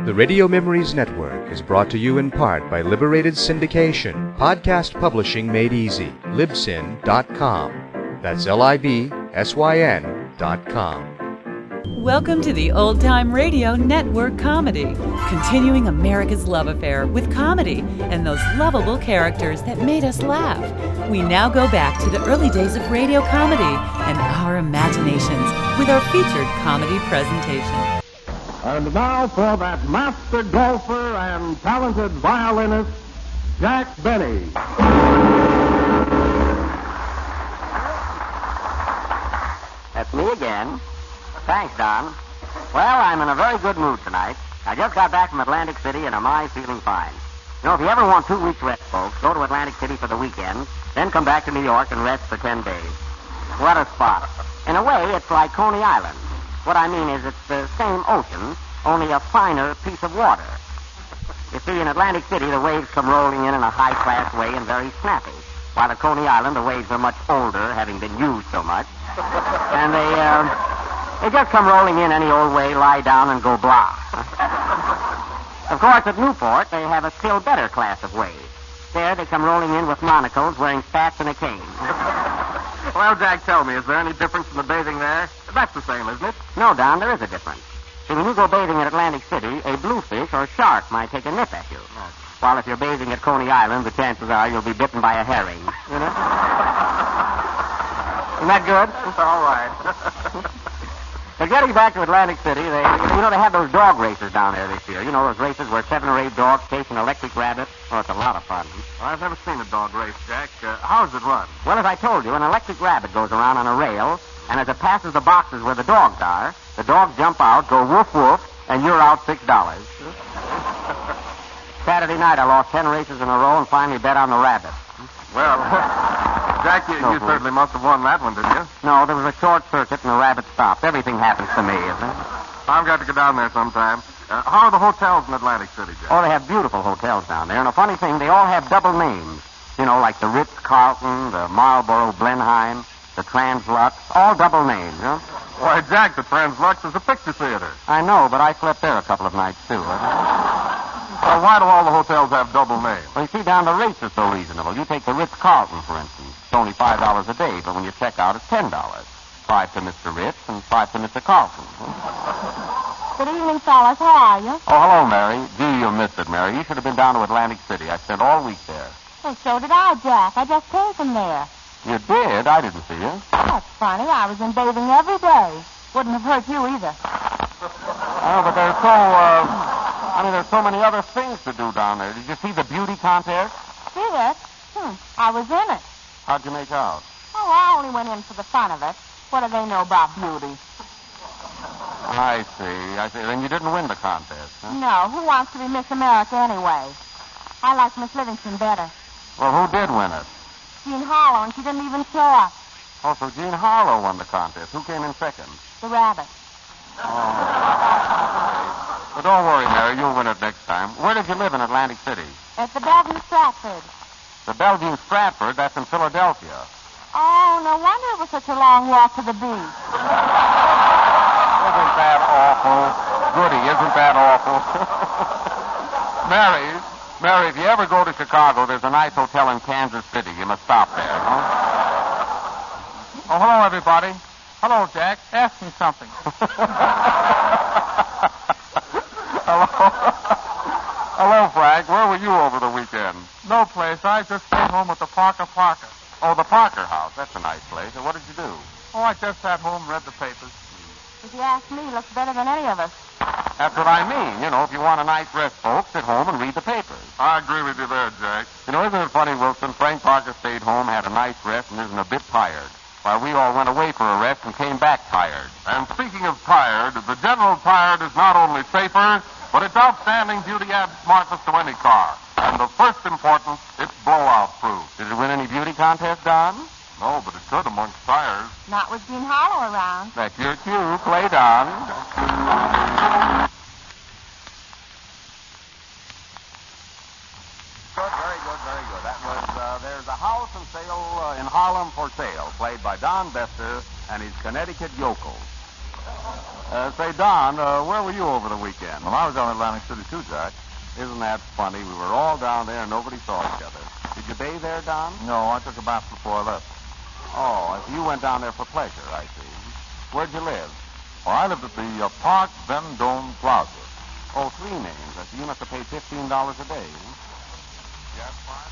The Radio Memories Network is brought to you in part by Liberated Syndication, podcast publishing made easy, libsyn.com. That's libsyn.com. Welcome to the Old Time Radio Network Comedy, continuing America's love affair with comedy and those lovable characters that made us laugh. We now go back to the early days of radio comedy and our imaginations with our featured comedy presentation. And now for that master golfer and talented violinist, Jack Benny. That's me again. Thanks, Don. Well, I'm in a very good mood tonight. I just got back from Atlantic City and am feeling fine. You know, if you ever want 2 weeks rest, folks, go to Atlantic City for the weekend, then come back to New York and rest for 10 days. What a spot. In a way, it's like Coney Island. What I mean is it's the same ocean, only a finer piece of water. You see, in Atlantic City, the waves come rolling in a high-class way and very snappy. While at Coney Island, the waves are much older, having been used so much. And they just come rolling in any old way, lie down, and go blah. Of course, at Newport, they have a still better class of waves. There, they come rolling in with monocles, wearing spats and a cane. Well, Jack, tell me, is there any difference in the bathing there? That's the same, isn't it? No, Don, there is a difference. See, when you go bathing at Atlantic City, a bluefish or shark might take a nip at you. While if you're bathing at Coney Island, the chances are you'll be bitten by a herring. You know? Isn't that good? It's all right. But getting back to Atlantic City, they have those dog races down there this year. You know, those races where 7 or 8 dogs chase an electric rabbit? Oh, it's a lot of fun. Well, I've never seen a dog race, Jack. How does it run? Well, as I told you, an electric rabbit goes around on a rail, and as it passes the boxes where the dogs are, the dogs jump out, go woof woof, and you're out $6. Saturday night, I lost 10 races in a row and finally bet on the rabbit. Well, Jack, you certainly must have won that one, didn't you? No, there was a short circuit and the rabbit stopped. Everything happens to me, isn't it? I've got to go down there sometime. How are the hotels in Atlantic City, Jack? Oh, they have beautiful hotels down there. And a funny thing, they all have double names. You know, like the Ritz-Carlton, the Marlboro Blenheim, the Translux, all double names, huh? Why, Jack, the Translux is a picture theater. I know, but I slept there a couple of nights, too. Well, why do all the hotels have double names? Well, you see, Don, the rates are so reasonable. You take the Ritz-Carlton, for instance. It's only $5 a day, but when you check out, it's $10. 5 to Mr. Ritz and 5 to Mr. Carlton. Good evening, fellas. How are you? Oh, hello, Mary. Gee, you missed it, Mary. You should have been down to Atlantic City. I spent all week there. Well, so did I, Jack. I just came from there. You did? I didn't see you. That's funny. I was in bathing every day. Wouldn't have hurt you either. Oh, but there's so many other things to do down there. Did you see the beauty contest? See it? I was in it. How'd you make out? Oh, I only went in for the fun of it. What do they know about beauty? I see. Then you didn't win the contest, huh? No. Who wants to be Miss America anyway? I like Miss Livingston better. Well, who did win it? Jean Harlow, and she didn't even show up. Oh, so Jean Harlow won the contest. Who came in second? The rabbit. Oh. But don't worry, Mary. You'll win it next time. Where did you live in Atlantic City? At the Bellevue Stratford. The Bellevue Stratford? That's in Philadelphia. Oh, no wonder it was such a long walk to the beach. Isn't that awful? Goody, isn't that awful? Mary, if you ever go to Chicago, there's a nice hotel in Kansas City. You must stop there, huh? Oh, hello, everybody. Hello, Jack. Ask me something. Hello, Frank. Where were you over the weekend? No place. I just came home with the Parker. Oh, the Parker house. That's a nice place. And what did you do? Oh, I just sat home and read the papers. If you ask me, he looks better than any of us. That's what I mean. You know, if you want a nice rest, folks, sit home and read the papers. I agree with you there, Jack. You know, isn't it funny, Wilson? Frank Parker stayed home, had a nice rest, and isn't a bit tired. While we all went away for a rest and came back tired. And speaking of tired, the General Tired is not only safer, but it's outstanding beauty adds smartness to any car. And of first importance, it's blowout-proof. Did it win any beauty contest, Don? No, but it could amongst tires. Not with Jean Harlow around. That's your cue. Play, Don. Good, very good, very good. That was, there's a house in Harlem for sale, played by Don Bester and his Connecticut Yokels. Say, Don, where were you over the weekend? Well, I was down in Atlantic City, too, Jack. Isn't that funny? We were all down there and nobody saw each other. Did you bathe there, Don? No, I took a bath before I left. Oh, so you went down there for pleasure, I see. Where'd you live? Well, I lived at the Park Vendome Plaza. Oh, 3 names. I see you must have paid $15 a day. Yes, fine.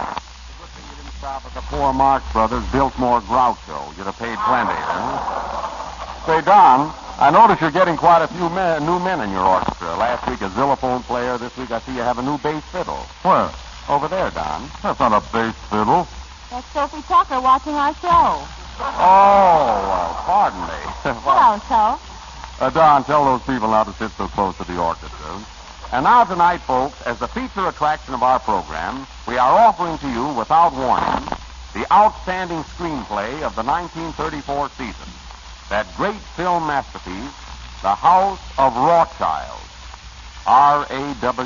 It's a good thing you didn't stop at the Four Marx Brothers Biltmore Groucho. You'd have paid plenty, huh? Say, Don, I notice you're getting quite a few new men in your orchestra. Last week a xylophone player. This week I see you have a new bass fiddle. Where? Over there, Don. That's not a bass fiddle. That's Sophie Tucker watching our show. Oh, pardon me. Hello, Soph. Don, tell those people not to sit so close to the orchestra. And now tonight, folks, as the feature attraction of our program, we are offering to you, without warning, the outstanding screenplay of the 1934 season. That great film masterpiece, The House of Rawchild. Rawchild.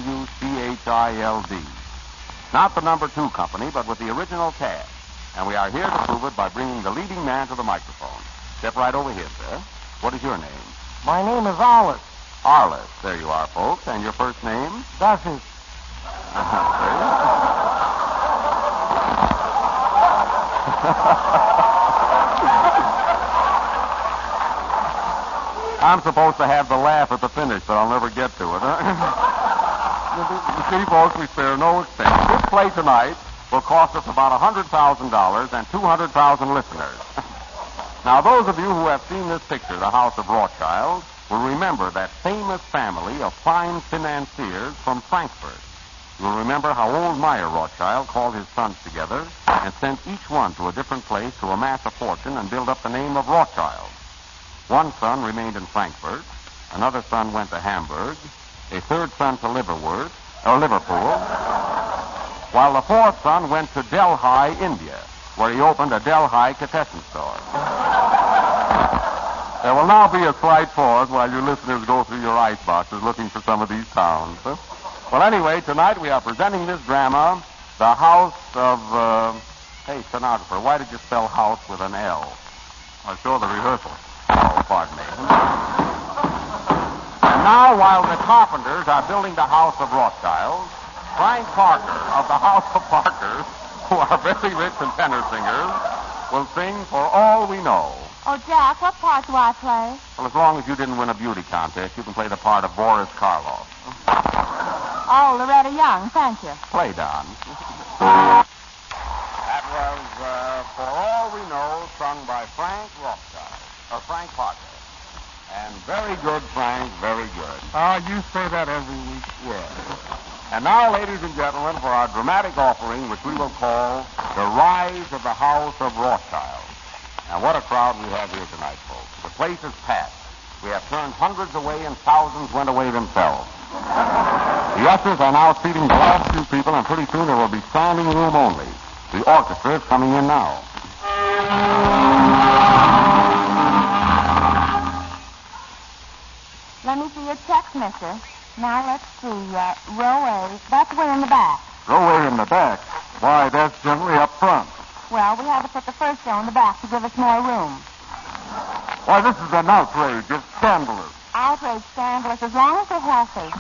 Not the number 2 company, but with the original cast. And we are here to prove it by bringing the leading man to the microphone. Step right over here, sir. What is your name? My name is Arliss. Arliss. There you are, folks. And your first name? Gussie. I'm supposed to have the laugh at the finish, but I'll never get to it, huh? You see, folks, we spare no expense. This play tonight will cost us about $100,000 and 200,000 listeners. Now, those of you who have seen this picture, The House of Rawchild, will remember that famous family of fine financiers from Frankfurt. You'll remember how old Meyer Rawchild called his sons together and sent each one to a different place to amass a fortune and build up the name of Rawchild. One son remained in Frankfurt, another son went to Hamburg, a third son to Liverpool, while the fourth son went to Delhi, India, where he opened a Delhi Katessen store. There will now be a slight pause while your listeners go through your ice boxes looking for some of these towns. Well, anyway, tonight we are presenting this drama, The House of... Hey, stenographer, why did you spell house with an L? I saw the rehearsal. Oh, pardon me. And now, while the carpenters are building the House of Rothschild, Frank Parker of the House of Parkers, who are very rich and tenor singers, will sing For All We Know. Oh, Jack, what part do I play? Well, as long as you didn't win a beauty contest, you can play the part of Boris Karloff. Oh, Loretta Young, thank you. Play, Don. That was For All We Know, sung by Frank Parker. And very good, Frank, very good. You say that every week. Yes. And now, ladies and gentlemen, for our dramatic offering, which we will call The Rise of the House of Rothschild. And what a crowd we have here tonight, folks. The place is packed. We have turned hundreds away and thousands went away themselves. The ushers are now seating the last few people, and pretty soon there will be standing room only. The orchestra is coming in now. Let me see your checks, mister. Now, let's see. Row A. That's way in the back. Row A in the back? Why, that's generally up front. Well, we had to put the first row in the back to give us more room. Why, this is an outrage. It's scandalous. Outrage, scandalous, as long as they're healthy.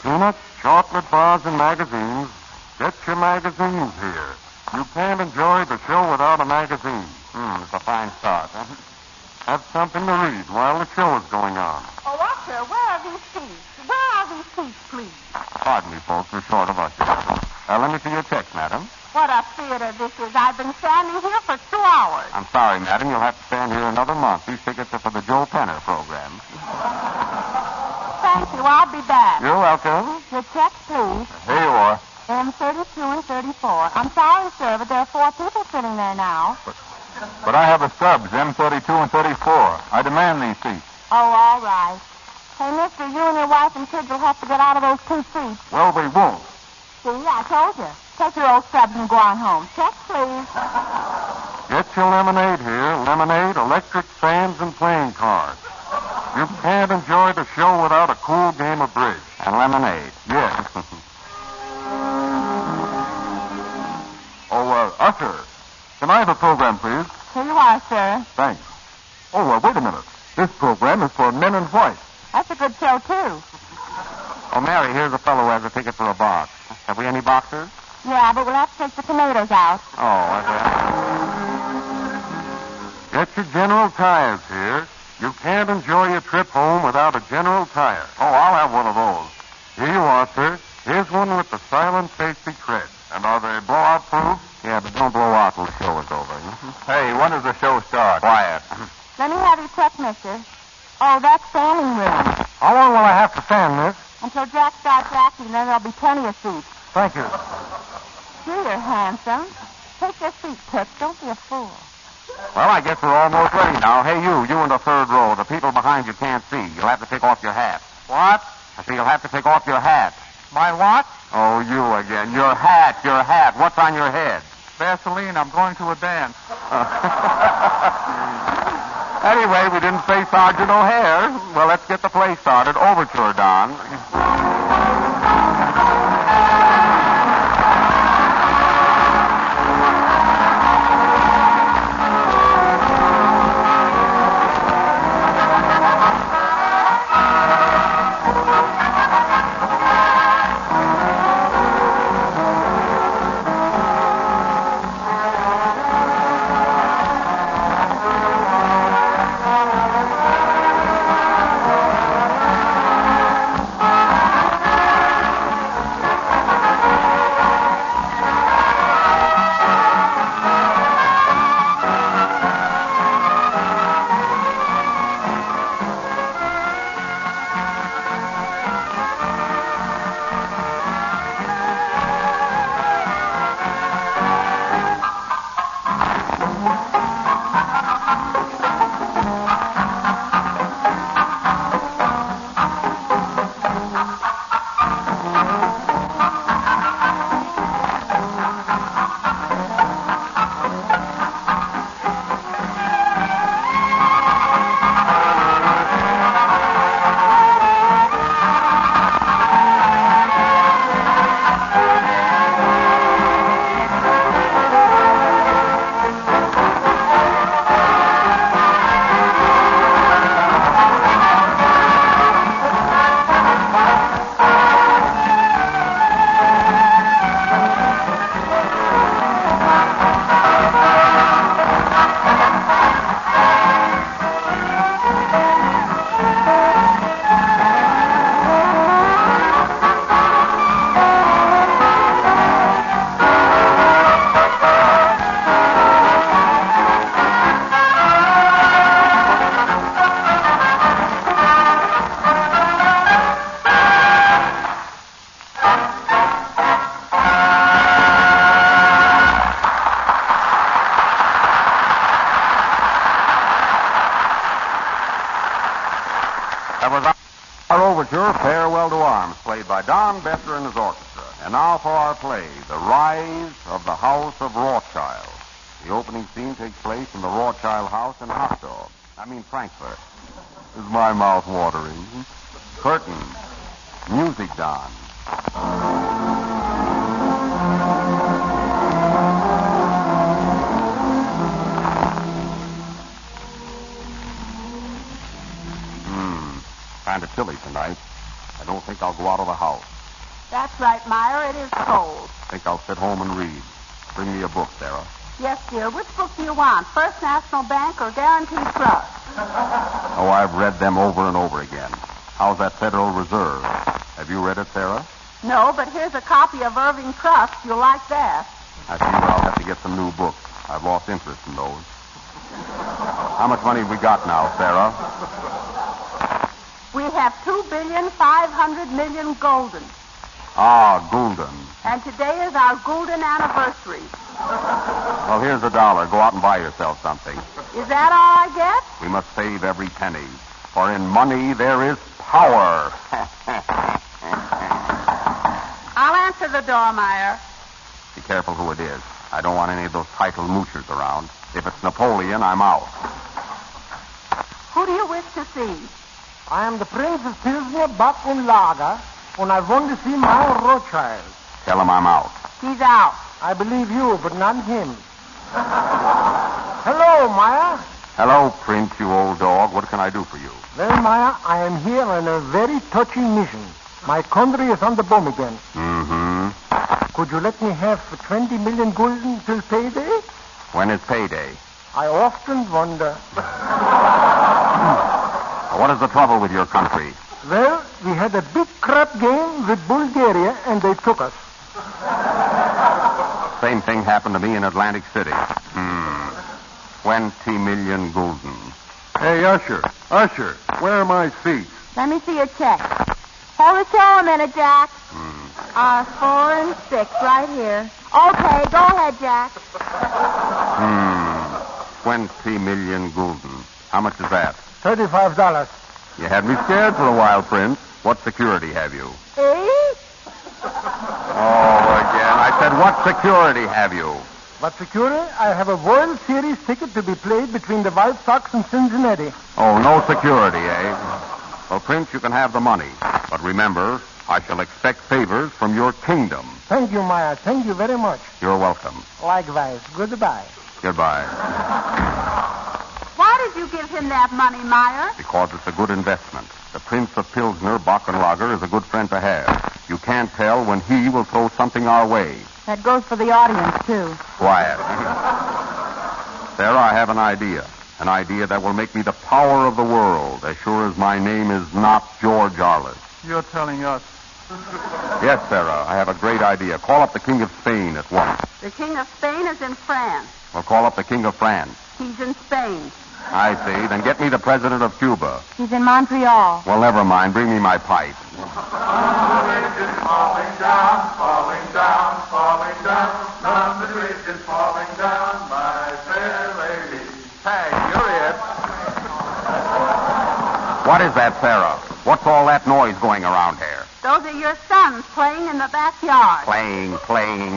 Peanuts, chocolate bars, and magazines. Get your magazines here. You can't enjoy the show without a magazine. It's a fine start, huh? Have something to read while the show is going on. Oh, usher, where are these seats? Where are these seats, please? Pardon me, folks. We're short of ushers. Let me see your checks, madam. What a theater this is. I've been standing here for 2 hours. I'm sorry, madam. You'll have to stand here another month. These tickets are for the Joe Penner program. Thank you. I'll be back. You're welcome. Your checks, please. Here you are. M32 and 34. I'm sorry, sir, but there are 4 people sitting there now. But I have the stubs, M32 and 34. I demand these seats. Oh, all right. Hey, mister, you and your wife and kids will have to get out of those 2 seats. Well, we won't. See, I told you. Take your old stubs and go on home. Checks, please. Get your lemonade here. Lemonade, electric fans, and playing cards. You can't enjoy the show without a cool game of bridge. And lemonade. Yes. Oh, Usher, can I have a program, please? Here you are, sir. Thanks. Oh, wait a minute. This program is for men in white. That's a good show, too. Oh, Mary, here's a fellow who has a ticket for a box. Have we any boxers? Yeah, but we'll have to take the tomatoes out. Oh, Get your General Tires here. You can't enjoy your trip home without a General Tire. Oh, I'll have one of those. Here you are, sir. Here's one with the silent safety tread. And are they blowout proof? Yeah, but don't blow out till the show is over. Hey, when does the show start? Quiet. Let me have your check, mister. Oh, that's standing room. How long will I have to stand, miss? Until Jack starts acting, then there'll be plenty of seats. Thank you. Gee, you're handsome. Take your seat, Toots. Don't be a fool. Well, I guess we're almost ready now. Hey, you in the third row. The people behind you can't see. You'll have to take off your hat. What? I say you'll have to take off your hat. My what? Oh, you again. Your hat. What's on your head? Vaseline, I'm going to a dance. Anyway, we didn't say Sergeant O'Hare. Well, let's get the play started. Overture, Don. That was our overture, Farewell to Arms, played by Don Besser and his orchestra. And now for our play, The Rise of the House of Rawchild. The opening scene takes place in the Rawchild house in Frankfurt. Is my mouth watering? Curtain. Music, Don. Kind of chilly tonight. I don't think I'll go out of the house. That's right, Meyer. It is cold. Think I'll sit home and read. Bring me a book, Sarah. Yes, dear. Which book do you want? First National Bank or Guaranteed Trust? Oh, I've read them over and over again. How's that Federal Reserve? Have you read it, Sarah? No, but here's a copy of Irving Trust. You'll like that. I see I'll have to get some new books. I've lost interest in those. How much money have we got now, Sarah? We have $2,500,000,000 golden. Ah, Gulden. And today is our golden anniversary. Well, here's $1. Go out and buy yourself something. Is that all I get? We must save every penny. For in money there is power. I'll answer the door, Meyer. Be careful who it is. I don't want any of those title moochers around. If it's Napoleon, I'm out. Who do you wish to see? I am the Prince of Pilsner, Buck and Lager, and I want to see my Rawchild. Tell him I'm out. He's out. I believe you, but not him. Hello, Maya. Hello, Prince, you old dog. What can I do for you? Well, Maya, I am here on a very touching mission. My country is on the bomb again. Mm-hmm. Could you let me have 20 million gulden till payday? When is payday? I often wonder. What is the trouble with your country? Well, we had a big crap game with Bulgaria, and they took us. Same thing happened to me in Atlantic City. 20 million gulden. Hey, Usher, where are my seats? Let me see your check. Hold the show a minute, Jack. 4 and 6, right here. Okay, go ahead, Jack. 20 million gulden. How much is that? $35. You had me scared for a while, Prince. What security have you? Eh? Oh, again. I said, what security have you? But security, I have a World Series ticket to be played between the White Sox and Cincinnati. Oh, no security, eh? Well, Prince, you can have the money. But remember, I shall expect favors from your kingdom. Thank you, Maya. Thank you very much. You're welcome. Likewise. Goodbye. Goodbye. Why did you give him that money, Meyer? Because it's a good investment. The Prince of Pilsner, Bachenlager, is a good friend to have. You can't tell when he will throw something our way. That goes for the audience, too. Quiet. Sarah, I have an idea. An idea that will make me the power of the world, as sure as my name is not George Arliss. You're telling us. Yes, Sarah, I have a great idea. Call up the King of Spain at once. The King of Spain is in France. Well, call up the King of France. He's in Spain. I see. Then get me the President of Cuba. He's in Montreal. Well, never mind. Bring me my pipe. Bridge is falling down, falling down, falling down. None the bridge is falling down, my fair lady. Hey, you're it. What is that, Sarah? What's all that noise going around here? Those are your sons playing in the backyard. Playing,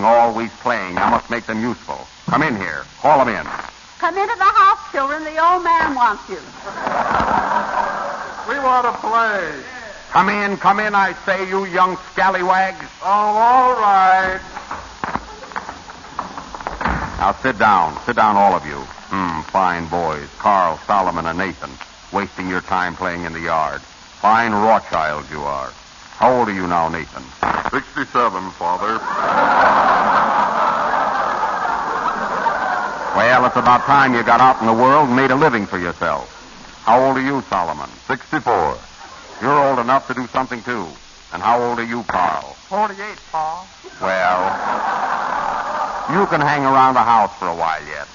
always playing. I must make them useful. Come in here. Call them in. Come into the house, children. The old man wants you. We want to play. Come in, I say, you young scallywags. Oh, all right. Now sit down, all of you. Fine boys. Carl, Solomon, and Nathan. Wasting your time playing in the yard. Fine Rawchild you are. How old are you now, Nathan? 67, Father. Well, it's about time you got out in the world and made a living for yourself. How old are you, Solomon? 64. You're old enough to do something, too. And how old are you, Carl? 48, Pa. Well, you can hang around the house for a while yet.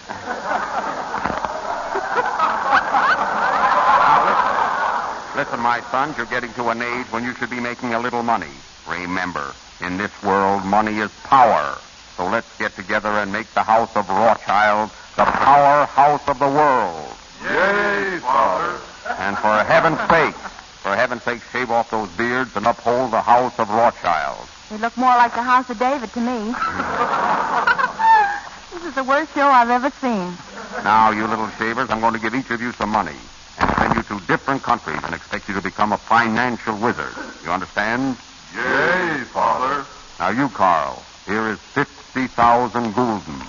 Now, listen, my sons, you're getting to an age when you should be making a little money. Remember, in this world, money is power. So let's get together and make the house of Rawchild the powerhouse of the world. Yay, Father. And for heaven's sake, shave off those beards and uphold the house of Rawchild. They look more like the house of David to me. This is the worst show I've ever seen. Now, you little shavers, I'm going to give each of you some money and send you to different countries and expect you to become a financial wizard. You understand? Yay, Father. Now, you, Carl, here is 50,000 gulden.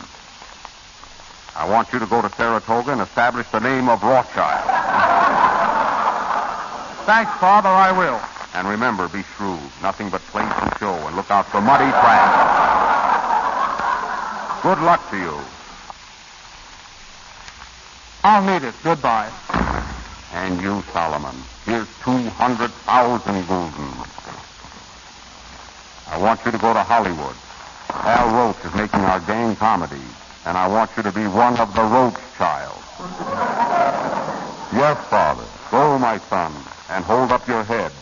I want you to go to Saratoga and establish the name of Rawchild. Thanks, Father, I will. And remember, be shrewd. Nothing but place and show, and look out for muddy tracks. Good luck to you. I'll need it. Goodbye. And you, Solomon, here's 200,000 gulden. I want you to go to Hollywood. Al Roach is making our gang comedy, and I want you to be one of the Rawchild. Yes, Father. Go, my son, and hold up your head.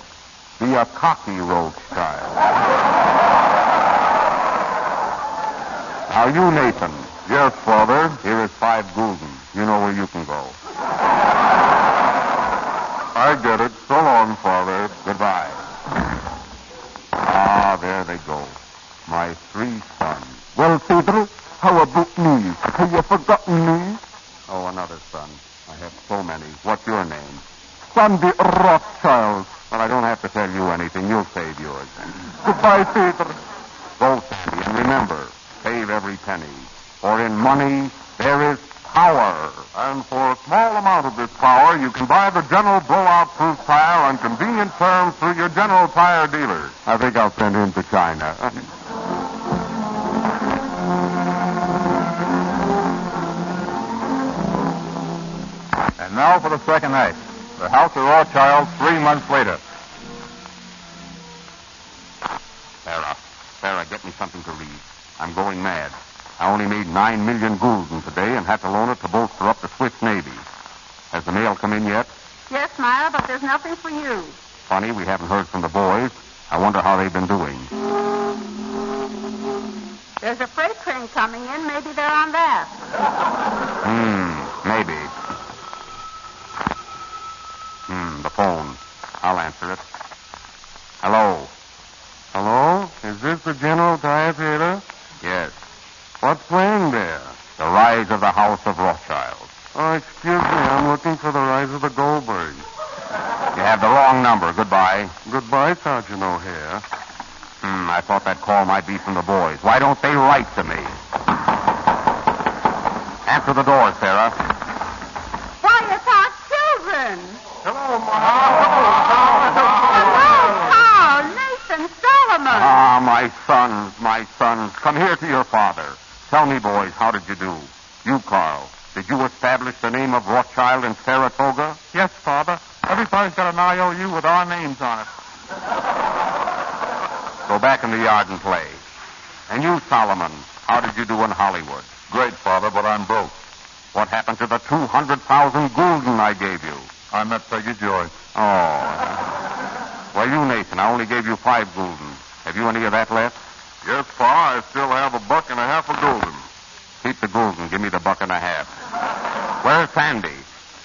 Be a cocky Rawchild. Now, you, Nathan. Yes, Father. Here is 5 gulden. You know where you can go. I get it. So long, Father. Goodbye. Ah, there they go. My 3 sons. Well, Peter, how about me? Have you forgotten me? Oh, another son. I have so many. What's your name? Sandy Rothschild. Well, I don't have to tell you anything. You'll save yours. Goodbye, Peter. Go, Sandy, and remember, save every money, there is power. And for a small amount of this power, you can buy the General Blowout-proof tire on convenient terms through your General Tire dealers. I think I'll send him to China. And now for the second act. The House of Rawchild 3 months later. Sarah, get me something to read. I'm going mad. I only made 9 million gulden today and had to loan it to bolster up the Swiss Navy. Has the mail come in yet? Yes, Myra, but there's nothing for you. Funny, we haven't heard from the boys. I wonder how they've been doing. There's a freight train coming in. Maybe they're on that. Maybe. The phone. I'll answer it. Hello? Hello? Is this the General Tire Theater? Yes. What's playing there? The Rise of the House of Rawchild. Oh, excuse me. I'm looking for the Rise of the Goldbergs. You have the wrong number. Goodbye. Goodbye, Sergeant O'Hare. I thought that call might be from the boys. Why don't they write to me? Answer the door, Sarah. Why, it's our children. Hello, Hello, Carl, Nathan, Solomon. Ah, my sons. Come here to your father. Tell me, boys, how did you do? You, Carl, did you establish the name of Rawchild in Saratoga? Yes, Father. Everybody's got an IOU with our names on it. Go back in the yard and play. And you, Solomon, how did you do in Hollywood? Great, Father, but I'm broke. What happened to the 200,000 gulden I gave you? I met Peggy Joyce. Oh. Well, you, Nathan, I only gave you 5 gulden. Have you any of that left? Yes, Pa, I still have $1.50 of gulden. Keep the gulden. Give me the $1.50. Where's Sandy?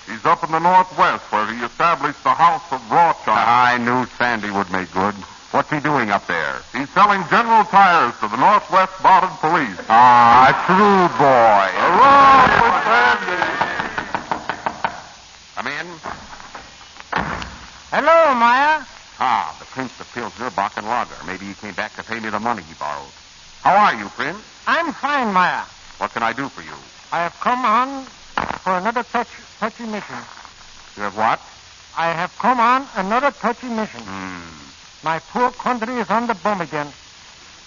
He's up in the Northwest where he established the House of Rawchild. I knew Sandy would make good. What's he doing up there? He's selling General Tires to the Northwest Mounted Police. Ah, shrewd boy. Hurrah for Sandy! Come in. Hello, Maya. Ah, the Prince of Pilsner Bakken Lager. Maybe he came back to pay me the money he borrowed. How are you, Prince? I'm fine, Maya. What can I do for you? I have come on for another touchy mission. You have what? I have come on another touchy mission. My poor country is on the bum again.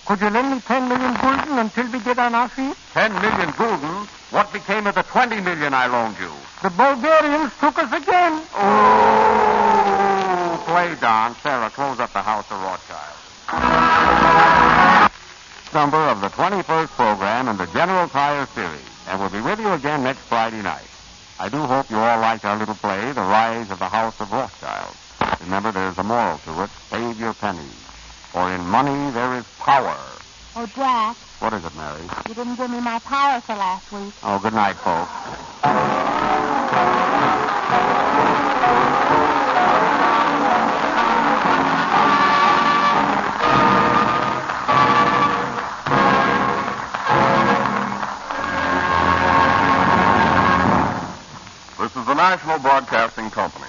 Could you lend me 10 million gulden until we get on our feet? 10 million gulden? What became of the 20 million I loaned you? The Bulgarians took us again. Oh, play, Don. Sarah, close up the House of Rawchild. Number of the 21st program in the General Tire series, and we'll be with you again next Friday night. I do hope you all liked our little play, The Rise of the House of Rawchild. Remember, there's a moral to it. Save your pennies. For in money there is power. Oh, Jack, What is it, Mary? you didn't give me my power for last week. Oh, good night, folks. This is the National Broadcasting Company.